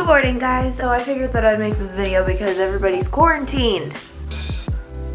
Snowboarding, guys. So I figured that I'd make this video because everybody's quarantined.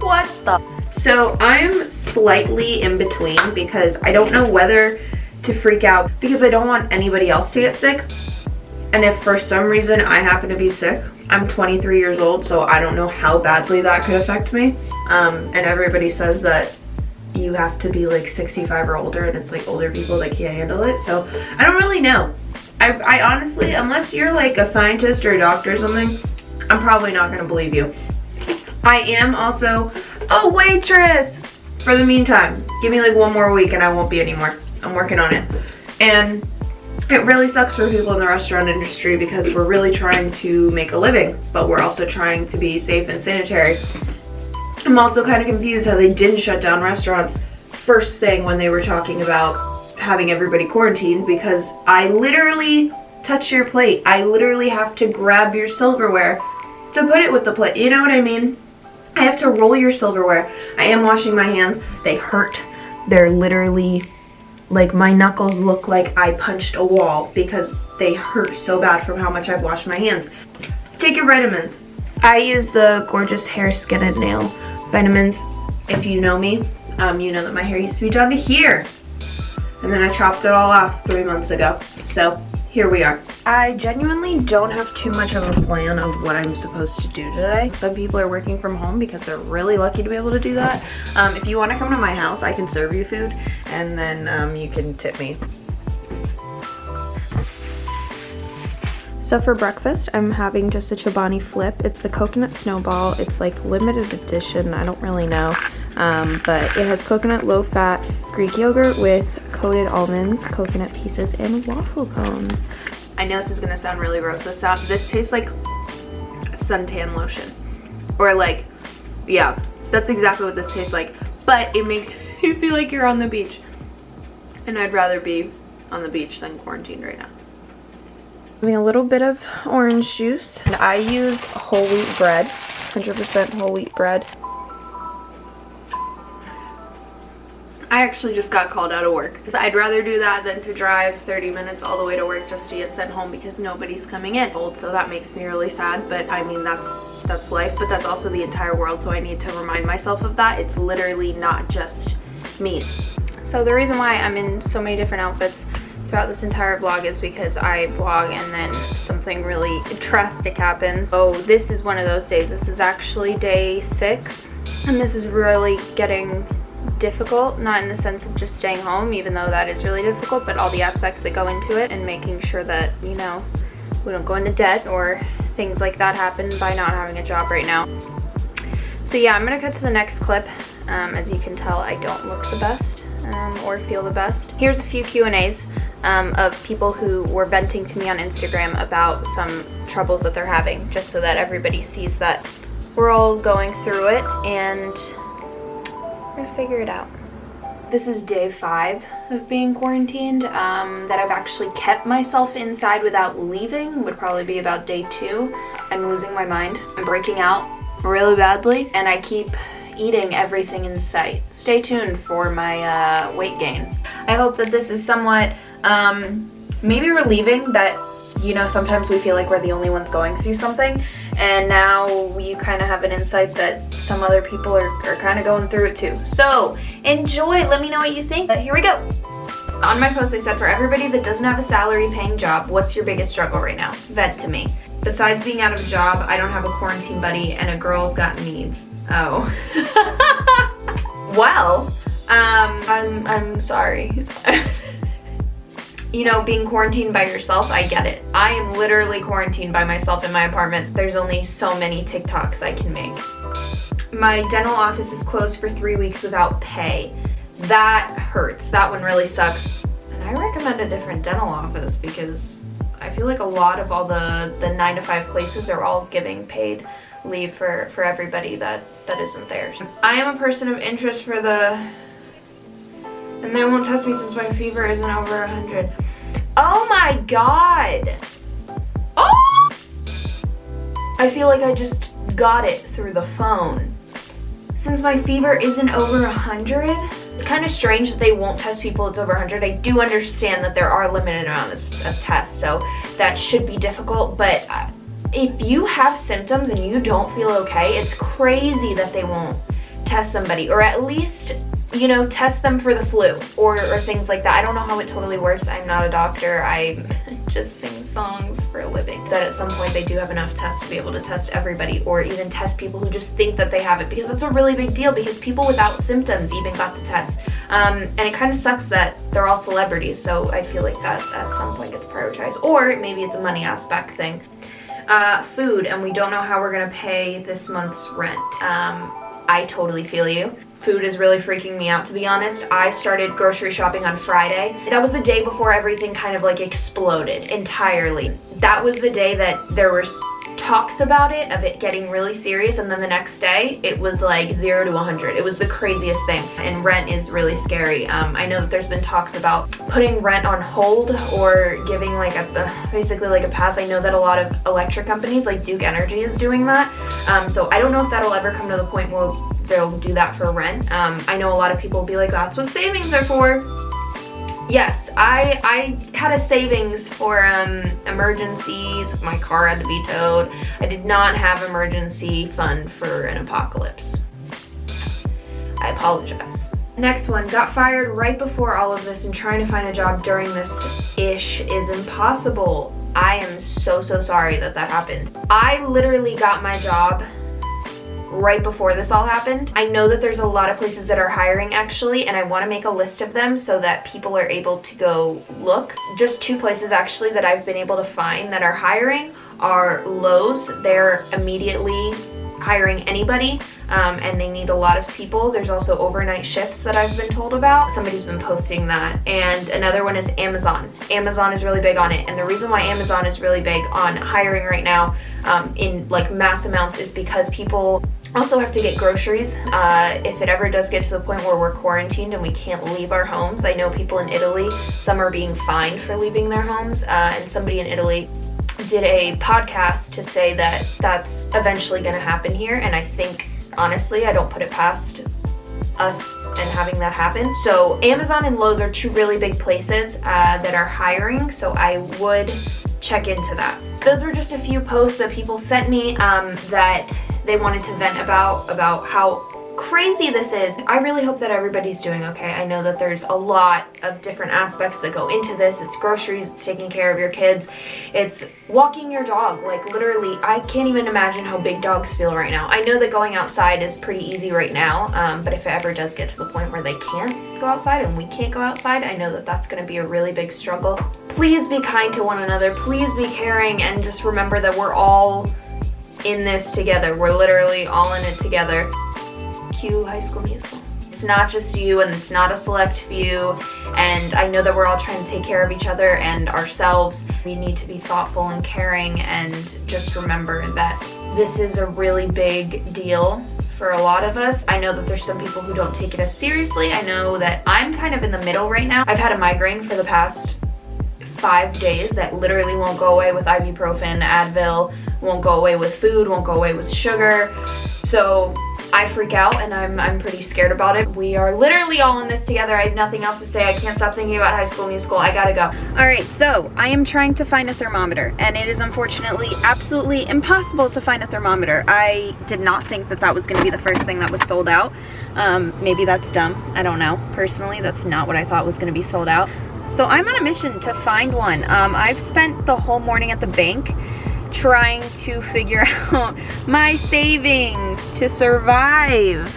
What the? So I'm slightly in between because I don't know whether to freak out because I don't want anybody else to get sick. And if for some reason I happen to be sick, I'm 23 years old, so I don't know how badly that could affect me. And everybody says that you have to be like 65 or older, and it's like older people that can't handle it. So I don't really know. I honestly, unless you're like a scientist or a doctor or something, I'm probably not gonna believe you. I am also a waitress for the meantime. Give me like one more week and I won't be anymore. I'm working on it. And it really sucks for people in the restaurant industry because we're really trying to make a living, but we're also trying to be safe and sanitary. I'm also kind of confused how they didn't shut down restaurants first thing when they were talking about having everybody quarantined, because I literally touch your plate. I literally have to grab your silverware to put it with the plate. You know what I mean? I have to roll your silverware. I am washing my hands. They hurt. They're literally, like, my knuckles look like I punched a wall because they hurt so bad from how much I've washed my hands. Take your vitamins. I use the Gorgeous Hair Skin and Nail vitamins. If you know me, you know that my hair used to be down to here. And then I chopped it all off 3 months ago. So here we are. I genuinely don't have too much of a plan of what I'm supposed to do today. Some people are working from home because they're really lucky to be able to do that. If you want to come to my house, I can serve you food, and then you can tip me. So for breakfast, I'm having just a Chobani flip. It's the coconut snowball. It's like limited edition, I don't really know. But it has coconut low-fat Greek yogurt with coated almonds, coconut pieces, and waffle cones. I know this is gonna sound really gross. This tastes like suntan lotion. Or like, yeah, that's exactly what this tastes like. But it makes you feel like you're on the beach. And I'd rather be on the beach than quarantined right now. Having a little bit of orange juice. And I use whole wheat bread, 100% whole wheat bread. I actually just got called out of work. So I'd rather do that than to drive 30 minutes all the way to work just to get sent home because nobody's coming in. So that makes me really sad, but I mean, that's life, but that's also the entire world, so I need to remind myself of that. It's literally not just me. So the reason why I'm in so many different outfits throughout this entire vlog is because I vlog and then something really drastic happens. So this is one of those days. This is actually day 6, and this is really getting difficult, not in the sense of just staying home, even though that is really difficult, but all the aspects that go into it and making sure that, you know, we don't go into debt or things like that happen by not having a job right now. So yeah, I'm gonna cut to the next clip. As you can tell, I don't look the best or feel the best. Here's a few Q&As of people who were venting to me on Instagram about some troubles that they're having, just so that everybody sees that we're all going through it and we're gonna figure it out. This is day 5 of being quarantined. That I've actually kept myself inside without leaving would probably be about day 2. I'm losing my mind. I'm breaking out really badly, and I keep eating everything in sight. Stay tuned for my weight gain. I hope that this is somewhat maybe relieving that, you know, sometimes we feel like we're the only ones going through something, and now you kind of have an insight that some other people are kind of going through it too. So enjoy, let me know what you think. Here we go. On my post I said, for everybody that doesn't have a salary paying job, what's your biggest struggle right now? Vent to me. Besides being out of a job, I don't have a quarantine buddy and a girl's got needs. Oh. Well, I'm sorry. You know, being quarantined by yourself, I get it. I am literally quarantined by myself in my apartment. There's only so many TikToks I can make. My dental office is closed for 3 weeks without pay. That hurts. That one really sucks. And I recommend a different dental office because I feel like a lot of all the 9-to-5 places, they're all giving paid leave for everybody that isn't there. I am a person of interest for the... And they won't test me since my fever isn't over 100. Oh my god! Oh! I feel like I just got it through the phone. Since my fever isn't over 100, it's kind of strange that they won't test people that's over 100. I do understand that there are limited amount of tests, so that should be difficult, but if you have symptoms and you don't feel okay, it's crazy that they won't test somebody, or at least, you know, test them for the flu or things like that. I don't know how it totally works. I'm not a doctor. I just sing songs for a living. That at some point they do have enough tests to be able to test everybody, or even test people who just think that they have it, because it's a really big deal, because people without symptoms even got the test. And it kind of sucks that they're all celebrities, so I feel like that at some point gets prioritized. Or maybe it's a money aspect thing. Food, and we don't know how we're gonna pay this month's rent. I totally feel you. Food is really freaking me out, to be honest. I started grocery shopping on Friday. That was the day before everything kind of like exploded entirely. That was the day that there was talks about it, of it getting really serious, and then the next day it was like 0 to 100. It was the craziest thing, and rent is really scary. I know that there's been talks about putting rent on hold or giving like basically like a pass. I know that a lot of electric companies like Duke Energy is doing that. So I don't know if that'll ever come to the point where they'll do that for rent. I know a lot of people will be like, that's what savings are for. Yes, I had a savings for emergencies if my car had to be towed. I did not have emergency fund for an apocalypse. I apologize. Next one, got fired right before all of this, and trying to find a job during this is impossible. I am so sorry that happened. I literally got my job right before this all happened. I know that there's a lot of places that are hiring actually, and I want to make a list of them so that people are able to go look. Just 2 places actually that I've been able to find that are hiring are Lowe's. They're immediately hiring anybody, and they need a lot of people. There's also overnight shifts that I've been told about. Somebody's been posting that. And another one is Amazon. Amazon is really big on it, and the reason why Amazon is really big on hiring right now in like mass amounts is because people also have to get groceries. If it ever does get to the point where we're quarantined and we can't leave our homes, I know people in Italy, some are being fined for leaving their homes, and somebody in Italy did a podcast to say that that's eventually going to happen here, and I think, honestly, I don't put it past us and having that happen. So Amazon and Lowe's are 2 really big places that are hiring, so I would check into that. Those were just a few posts that people sent me that they wanted to vent about how crazy this is. I really hope that everybody's doing okay. I know that there's a lot of different aspects that go into this. It's groceries, it's taking care of your kids, it's walking your dog. Like literally, I can't even imagine how big dogs feel right now. I know that going outside is pretty easy right now, but if it ever does get to the point where they can't go outside and we can't go outside, I know that that's going to be a really big struggle. Please be kind to one another, please be caring, and just remember that we're all in this together. We're literally all in it together. Cue High School Musical. It's not just you, and it's not a select few, and I know that we're all trying to take care of each other and ourselves. We need to be thoughtful and caring, and just remember that this is a really big deal for a lot of us. I know that there's some people who don't take it as seriously. I know that I'm kind of in the middle right now. I've had a migraine for the past 5 days that literally won't go away with ibuprofen, Advil, won't go away with food, won't go away with sugar. So I freak out, and I'm pretty scared about it. We are literally all in this together. I have nothing else to say. I can't stop thinking about High School Musical. I gotta go. Alright, so I am trying to find a thermometer, and it is unfortunately absolutely impossible to find a thermometer. I did not think that was going to be the first thing that was sold out. Maybe that's dumb. I don't know. Personally, that's not what I thought was going to be sold out. So I'm on a mission to find one. I've spent the whole morning at the bank trying to figure out my savings to survive.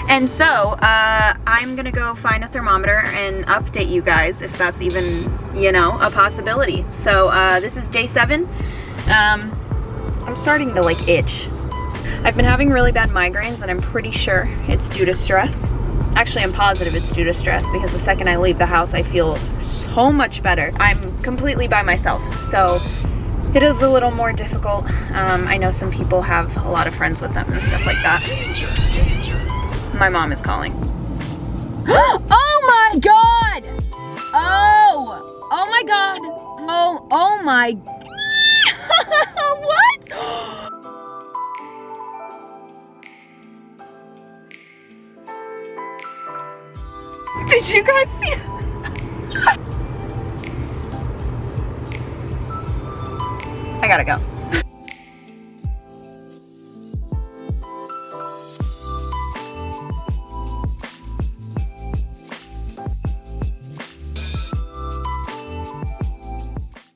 And so I'm gonna go find a thermometer and update you guys if that's even, you know, a possibility. So this is day 7. I'm starting to like itch. I've been having really bad migraines, and I'm pretty sure it's due to stress. Actually, I'm positive it's due to stress, because the second I leave the house, I feel so much better. I'm completely by myself, so it is a little more difficult. I know some people have a lot of friends with them and stuff like that. Danger. My mom is calling. Oh my God! Oh my God! Oh my... What? Did you guys see? I gotta go.